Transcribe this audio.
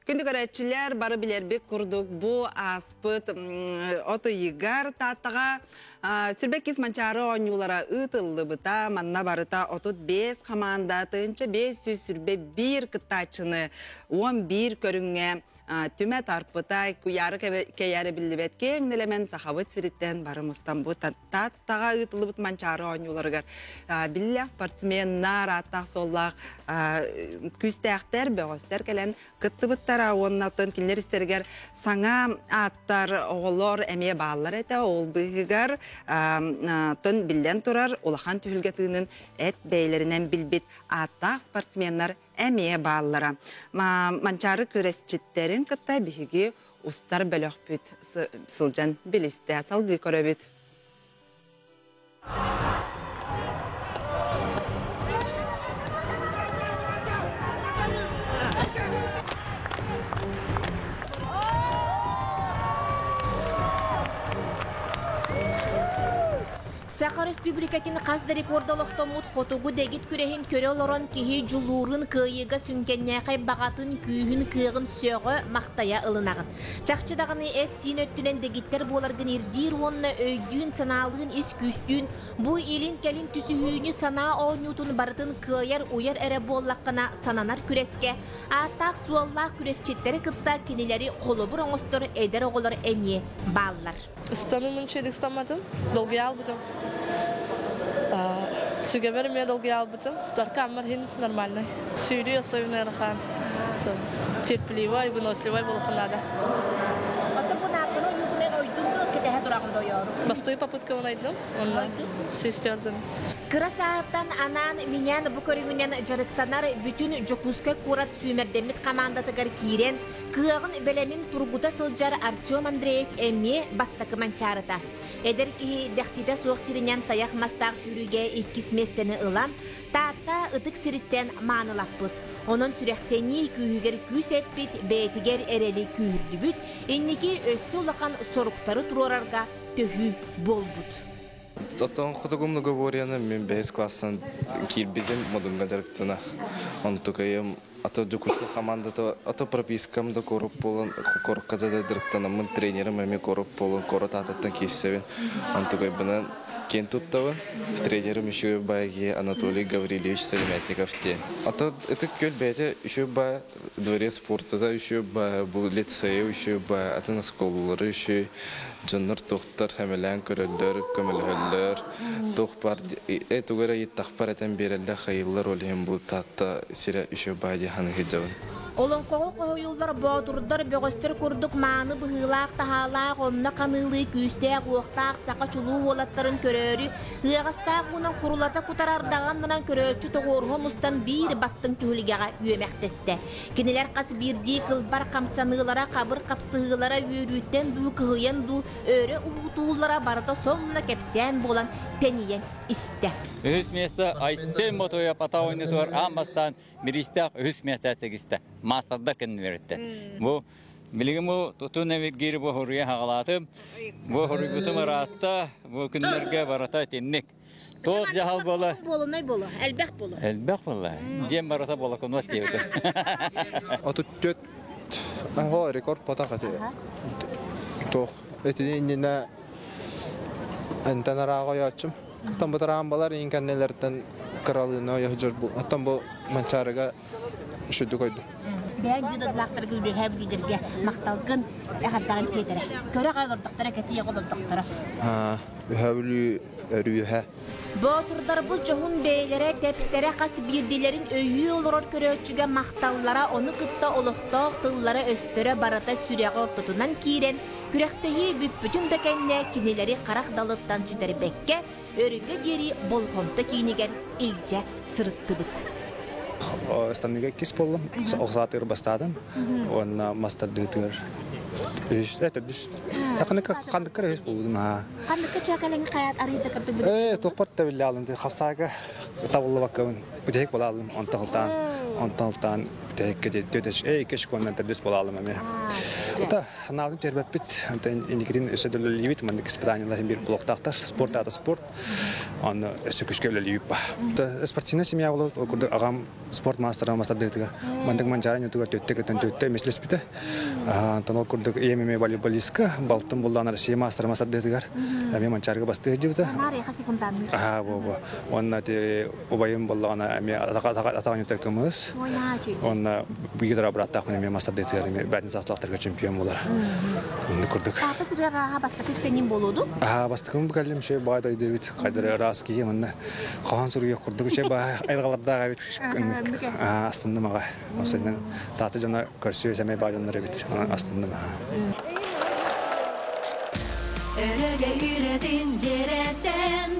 Күндүгөрөчүлөр бары билербик курдук бу аспыт ото йыгар таттага сүрбеккис манчары оңюлара ытыллыбыта манна барыта отут 5 команда тынча 500 сүрбе 1 кыттачыны 11 көрүнгө түмө тарпытай куяры кеяре билибет кеңнелемен сахабыт сириттен барымыстан бу таттага ытыллыбыт манчары оңюларыгар биллях спортсменнар аттак соллак күстәхтер бөгөстер келен кыттыбыттара оннатын киллер истергер саңа аттар оголор эме баалар эте ол быгыгар тын билен турар улахан түһүлгө тыынын эт бейлеринен билбит аттак спортсменнар эме баалара манчары көрөсчиттерин кытта биги устар бөлөкпүт сылжан билисте салгы көрөбүт. Саха Республикатын қазды рекордолықтомут фотогу дегит күрехин көрі олорон кихи жулуурын кыйыга сүнкеннеқай бағатын күйін кыйғын сөғы мақтая ылынағын. Чақчыдағыны әт син өттінен дегиттер боларгын ирдир онна өйдүүн саналығын ис күстүүн бұ елін кәлін түсіхүйіні сана оңютын барытын кыйар уяр әрі боллаққына сананар күреске. Аттақ суаллақ күресчеттері кытта кенелері қолы бұр оңыстыр әдер оғылар әме баллар. Станумын шедік стамадым, долгый албытым. Сүгемер мен долгый албытым. Только амархин нормальный. Сүйрі особенно рахан. Терпеливый, выносливый болуқын надо. Ата бұны ақыны үйгінен ойдыңды кетеге тұрағында ойару? Басты попытка ойдым, онлайн сестердім. Кыра сааттан анан минян бу көрүнгүнен жарыктанар бүтүн жокуска курат сүймердемит командатыгар кирен кыагын белемин тургута сылжар Артем Андреев эми бастакы манчарыта. Эдер ки дехсиде суох сиринен таяк мастак сүйрүгө 2 местени ылан таата ытык сириттен маанылаппыт. Онун сүректени күйүгер күсеппит бетигер эрели күйүрдүбүт энники өссө улахан соруктары турарга төхү болбут. Оттон фотогумну говоряны мен 5 классан кирбидим модунга жарыктына. Онтукайым ато жукуска командата ато пропискам да коруп болон корукка да директана мен тренерим эми коруп болон коротататтан кессебин. Онтукай бына кен туттабын. Тренерим еще байги Анатолий Гаврилевич Салимятников те. Ато это көлбете еще ба дворец спорта да еще ба бу лицей еще ба атына школалары еще Жаннар тохтар хэмэлэн көрөллөр, көмөлһөллөр, тохпар этугара иттахпар этен берелле хайыллар олем бу татта сире үшө бади ханы хижабын. Олон кого юлдар бодурдар бөгөстөр курдук мааны быһылаак тахалаак онна канылы күстәк уктаак сака чулуу болаттарын көрөрү ыагастаак унан курулата кутарардагандынан көрөөчү тогорхомустан бир бастын түлүгага үйөмектесте. Кинелер кас бирди кылбар камсаныылара кабыр капсыылара үйрүттен ду кыйын ду өрө убутуулара барата сомна кепсен болан тениен исте. Үс месте айтсен мотоя патауынетуар амастан миристак үс месте тегисте. Мастарда кенверетте. Бу билигиму тутуневит гири бу хория хагалатым. Бу хорибутум аратта бу күннерге барата тенник. Тот жахал бола. Болунай болу, элбек болу. Элбек бола. Дем барата бола конот тебет. Отут аho рекорд потакати. Тох этинина антанарага ячым. Там батарам балар инканнелерден кралына яжыр бу. Атам бу манчарга шүдү койду. Бәң юдадлактар гүрү хәбридерге макталгын хаттаган кетере. Көрө калдыктара кетие калдыктара. Хәбрү өрүһә. Ботурдар бу жохун бейлере тептере кас бирдилерин өйү олорор көрөөчүгө макталлара оны кытта олохтоок тыллары өстөрө барата сүрөгө оптотунан кийрен күрөктеги бүппүтүн декенне кинелери карак далыттан сүдербекке өрүгө дери болгомто кийниген илже сырыттыбыт. Станига кис болдум. Оксатыр бастадым. Онна мастардытыр. Это биш. Якынка кандык кереш болдум. Кандык чакалың каят арыйда кырдык. Тохпатта билалым. Хапсага табылы баккын. Бүтек болалым. Онталтан tehekki töteş keş komentar des bolalım ama. Ota nağın terbepit anta indikrin ösedül limit man испытаниялар bir bloktaqtar sport ata sport. Аны өсөкүшкөлө лип ба. Спортивный семья болот, курдук агам спорт мастера мастадыгы. Мандык манчарын өтүгөр төттөгөтөн төттө мислеспите. Антон курдук ММА волейболистка балтын булдан Россия мастера мастадыгы. Ами манчарга бастыгы жибита. Нари хасикундан. Бо. Онна те обайым болгана ами атаган өтөкөмүз. Онна бигидер браттак менен мастадыгы ами бәдин саслактарга чемпион болар. Онда курдук. Атасырга бастакеттенин болоду. Бастыкым калым ше бадай Дэвид кайдыр раски мына каан сүргө курдук ше ба айгаларда бит астында мага осенен таты жана көрсө семе бажандар бит астында мага Öyle yüreğin cereden